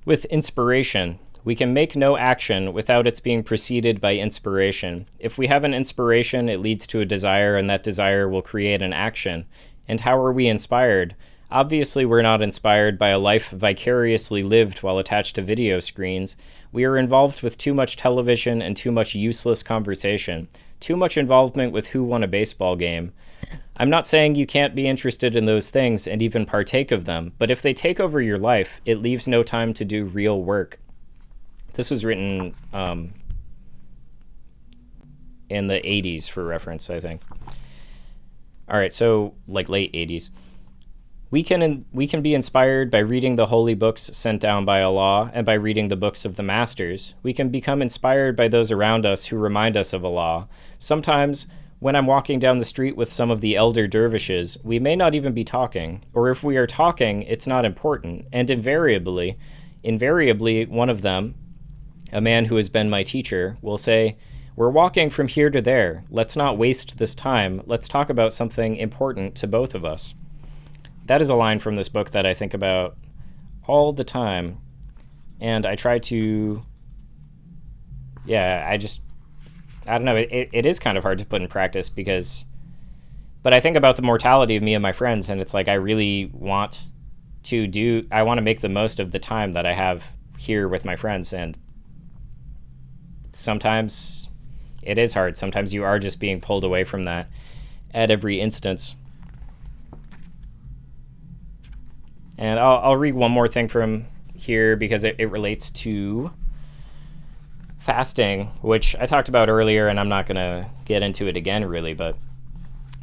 With inspiration. We can make no action without its being preceded by inspiration. If we have an inspiration, it leads to a desire, and that desire will create an action. And how are we inspired? Obviously, we're not inspired by a life vicariously lived while attached to video screens. We are involved with too much television and too much useless conversation. too much involvement with who won a baseball game. I'm not saying you can't be interested in those things and even partake of them, but if they take over your life, it leaves no time to do real work. This was written in the 80s for reference, I think. All right, so like late 80s. We can be inspired by reading the holy books sent down by Allah and by reading the books of the masters. We can become inspired by those around us who remind us of Allah. Sometimes, when I'm walking down the street with some of the elder dervishes, we may not even be talking, or if we are talking, it's not important, and invariably, one of them, a man who has been my teacher, will say, "We're walking from here to there. Let's not waste this time. Let's talk about something important to both of us." That is a line from this book that I think about all the time. And I try to, I don't know, it is kind of hard to put in practice but I think about the mortality of me and my friends, and it's like I really want to make the most of the time that I have here with my friends, and sometimes it is hard. Sometimes you are just being pulled away from that at every instance. And I'll read one more thing from here because it relates to fasting, which I talked about earlier, and I'm not going to get into it again, really, but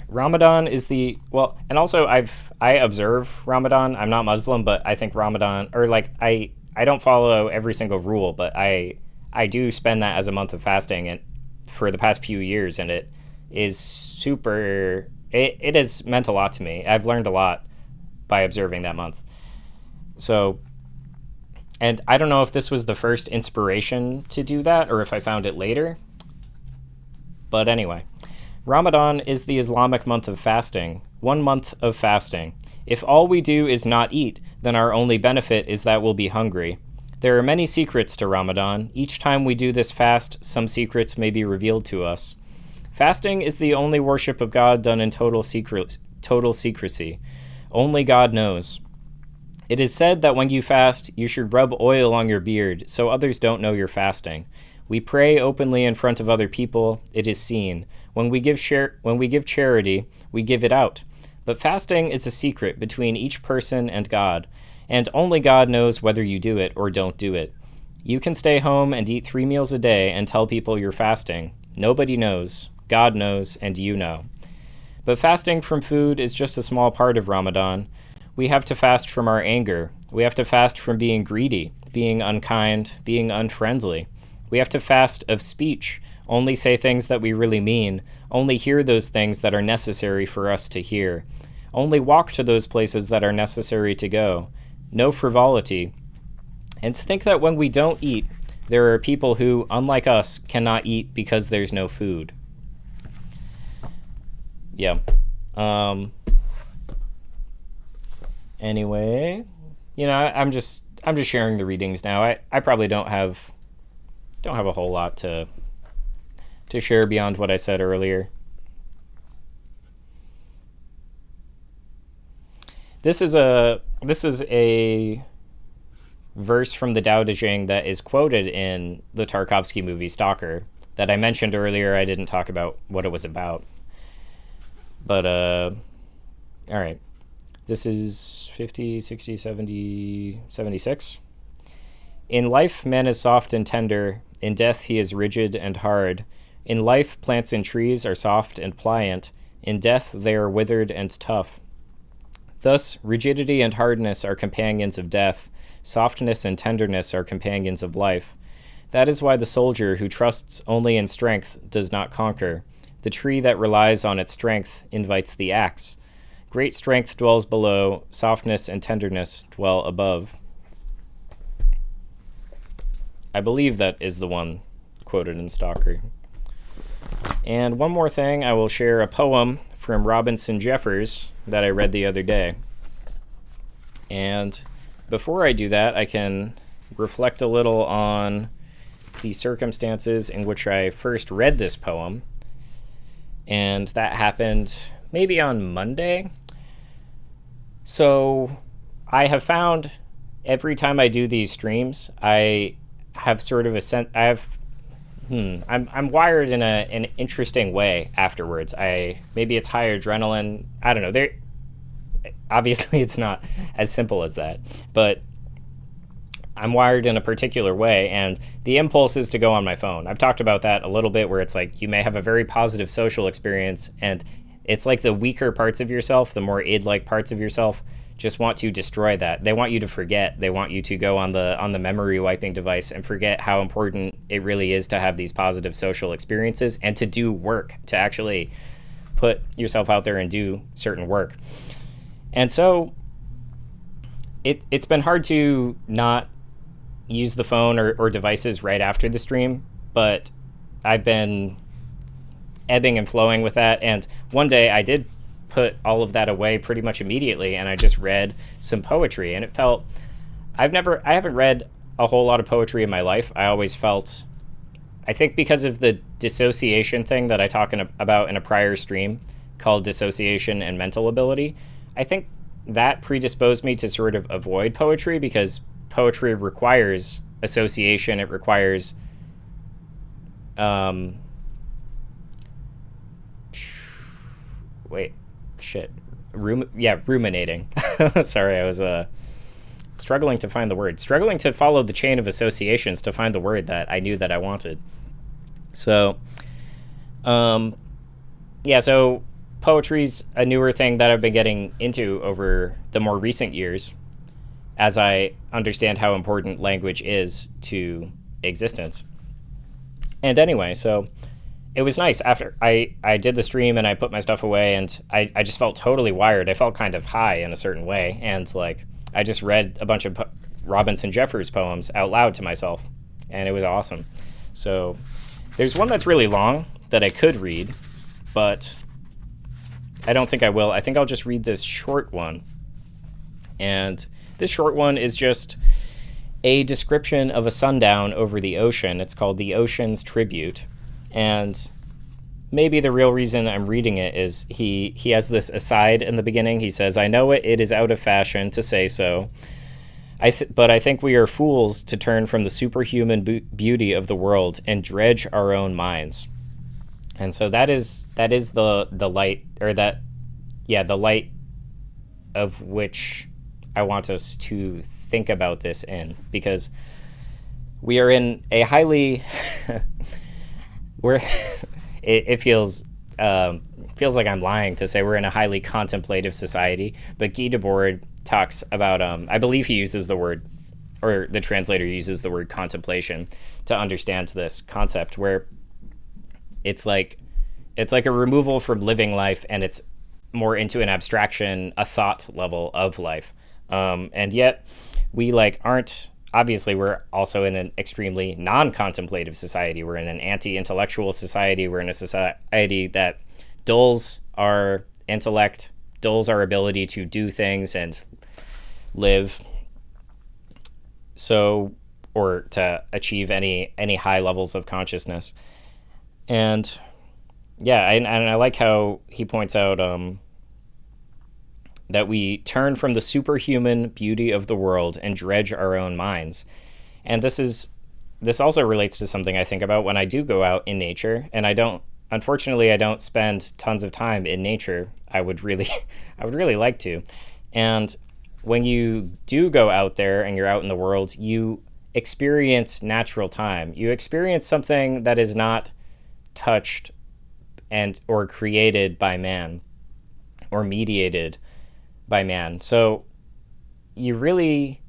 Ramadan is and also I observe Ramadan. I'm not Muslim, but I think Ramadan, or like I don't follow every single rule, but I do spend that as a month of fasting and for the past few years, and it is it has meant a lot to me. I've learned a lot by observing that month. So, and I don't know if this was the first inspiration to do that or if I found it later. But anyway, Ramadan is the Islamic month of fasting, 1 month of fasting. If all we do is not eat, then our only benefit is that we'll be hungry. There are many secrets to Ramadan. Each time we do this fast, some secrets may be revealed to us. Fasting is the only worship of God done in total secrecy. Only God knows. It is said that when you fast, you should rub oil on your beard so others don't know you're fasting. We pray openly in front of other people. It is seen. When we give charity, we give it out. But fasting is a secret between each person and God, and only God knows whether you do it or don't do it. You can stay home and eat 3 meals a day and tell people you're fasting. Nobody knows. God knows, and you know. But fasting from food is just a small part of Ramadan. We have to fast from our anger. We have to fast from being greedy, being unkind, being unfriendly. We have to fast of speech, only say things that we really mean, only hear those things that are necessary for us to hear, only walk to those places that are necessary to go. No frivolity. And to think that when we don't eat, there are people who, unlike us, cannot eat because there's no food. Yeah. Anyway, I'm just sharing the readings now. I probably don't have a whole lot to share beyond what I said earlier. This is a verse from the Tao Te Ching that is quoted in the Tarkovsky movie Stalker that I mentioned earlier. I didn't talk about what it was about. But, all right. This is 50, 60, 70, 76. In life, man is soft and tender. In death, he is rigid and hard. In life, plants and trees are soft and pliant. In death, they are withered and tough. Thus, rigidity and hardness are companions of death. Softness and tenderness are companions of life. That is why the soldier who trusts only in strength does not conquer. The tree that relies on its strength invites the axe. Great strength dwells below, softness and tenderness dwell above. I believe that is the one quoted in Stalker. And one more thing, I will share a poem from Robinson Jeffers that I read the other day. And before I do that, I can reflect a little on the circumstances in which I first read this poem. And that happened maybe on Monday. So I have found every time I do these streams, I have sort of I'm wired in an interesting way afterwards. Maybe it's high adrenaline. I don't know. Obviously it's not as simple as that, but I'm wired in a particular way, and the impulse is to go on my phone. I've talked about that a little bit, where it's like you may have a very positive social experience, and it's like the weaker parts of yourself, the more id-like parts of yourself, just want to destroy that. They want you to forget. They want you to go on the memory wiping device and forget how important it really is to have these positive social experiences and to do work, to actually put yourself out there and do certain work. And so it's been hard to not use the phone or devices right after the stream, but I've been ebbing and flowing with that. And one day I did put all of that away pretty much immediately, and I just read some poetry, and it felt, I haven't read a whole lot of poetry in my life. I always felt, I think because of the dissociation thing that I talked about in a prior stream called dissociation and mental ability, I think that predisposed me to sort of avoid poetry, because poetry requires association. It requires ruminating. Sorry, I was struggling to find the word, struggling to follow the chain of associations to find the word that I knew that I wanted. So so poetry's a newer thing that I've been getting into over the more recent years, as I understand how important language is to existence. And anyway, so it was nice after I did the stream and I put my stuff away, and I just felt totally wired. I felt kind of high in a certain way, and like I just read a bunch of Robinson Jeffers poems out loud to myself, and it was awesome. So there's one that's really long that I could read, but I don't think I will. I think I'll just read this short one. And this short one is just a description of a sundown over the ocean. It's called The Ocean's Tribute. And maybe the real reason I'm reading it is he has this aside in the beginning. He says, "I know it is out of fashion to say so, but I think we are fools to turn from the superhuman beauty of the world and dredge our own minds." And so that is the light, or the light of which I want us to think about this in, because we are in a highly it feels like I'm lying to say we're in a highly contemplative society, but Guy Debord talks about I believe he uses the word, or the translator uses the word, contemplation to understand this concept, where it's like a removal from living life, and it's more into an abstraction, a thought level of life. And yet we aren't, obviously we're also in an extremely non-contemplative society. We're in an anti-intellectual society. We're in a society that dulls our intellect, dulls our ability to do things and live, or to achieve any high levels of consciousness. And and I like how he points out that we turn from the superhuman beauty of the world and dredge our own minds. And this also relates to something I think about when I do go out in nature, and I don't spend tons of time in nature. I would really like to. And when you do go out there and you're out in the world, you experience natural time. You experience something that is not touched or created by man or mediated by man. So you really,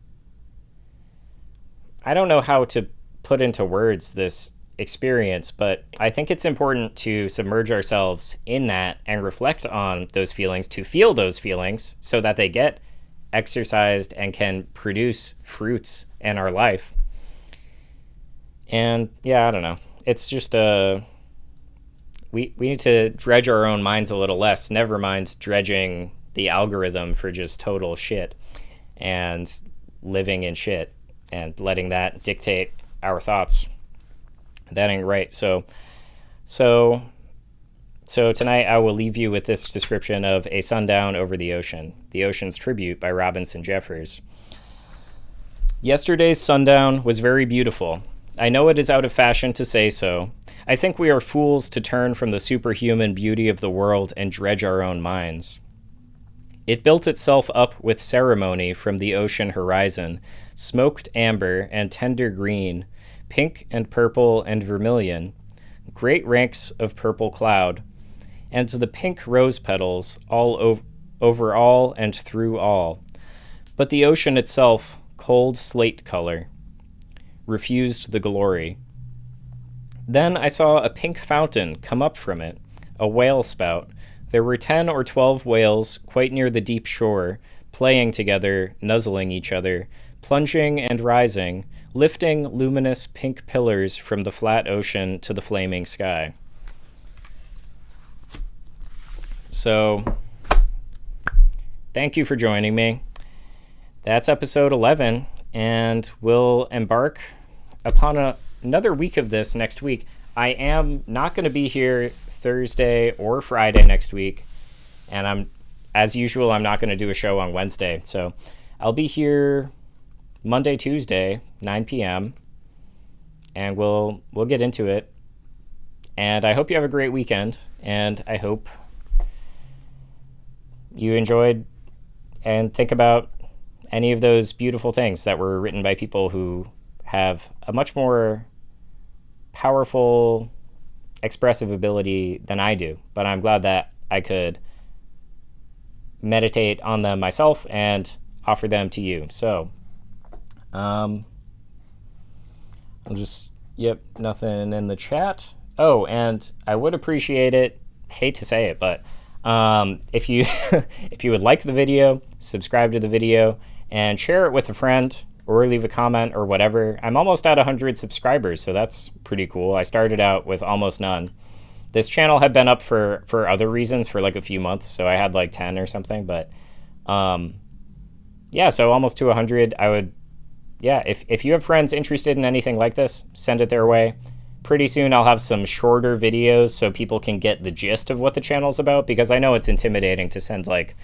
I don't know how to put into words this experience, but I think it's important to submerge ourselves in that and reflect on those feelings, to feel those feelings so that they get exercised and can produce fruits in our life. And I don't know. It's just we need to dredge our own minds a little less, never mind dredging the algorithm for just total shit and living in shit and letting that dictate our thoughts. That ain't right. So tonight I will leave you with this description of A Sundown Over the Ocean, The Ocean's Tribute by Robinson Jeffers. Yesterday's sundown was very beautiful. I know it is out of fashion to say so. I think we are fools to turn from the superhuman beauty of the world and dredge our own minds. It built itself up with ceremony from the ocean horizon, smoked amber and tender green, pink and purple and vermilion, great ranks of purple cloud, and the pink rose petals all over all and through all. But the ocean itself, cold slate color, refused the glory. Then I saw a pink fountain come up from it, a whale spout. There were 10 or 12 whales quite near the deep shore, playing together, nuzzling each other, plunging and rising, lifting luminous pink pillars from the flat ocean to the flaming sky. So, thank you for joining me. That's episode 11, and we'll embark upon another week of this next week. I am not going to be here Thursday or Friday next week, and as usual, I'm not going to do a show on Wednesday. So I'll be here Monday, Tuesday, 9 p.m., and we'll get into it. And I hope you have a great weekend, and I hope you enjoyed and think about any of those beautiful things that were written by people who have a much more powerful, expressive ability than I do. But I'm glad that I could meditate on them myself and offer them to you. So, I'll just, nothing in the chat. Oh, and I would appreciate it, hate to say it, but if you if you would like the video, subscribe to the video, and share it with a friend, or leave a comment or whatever. I'm almost at 100 subscribers, so that's pretty cool. I started out with almost none. This channel had been up for other reasons for like a few months, so I had like 10 or something, but yeah, so almost to 100. I would, if you have friends interested in anything like this, send it their way. Pretty soon I'll have some shorter videos so people can get the gist of what the channel's about, because I know it's intimidating to send like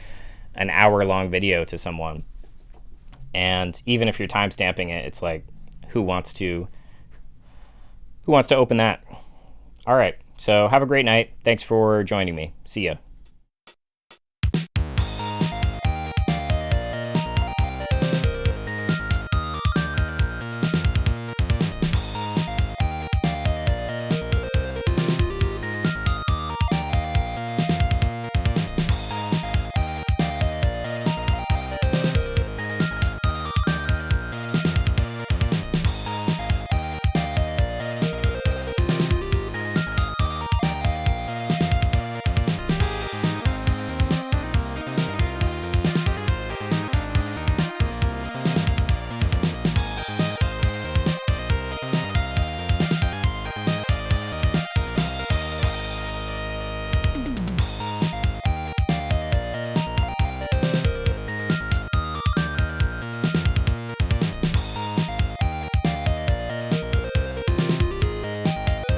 an hour-long video to someone. And even if you're timestamping it, it's like, who wants to open that? All right, so have a great night. Thanks for joining me. See ya.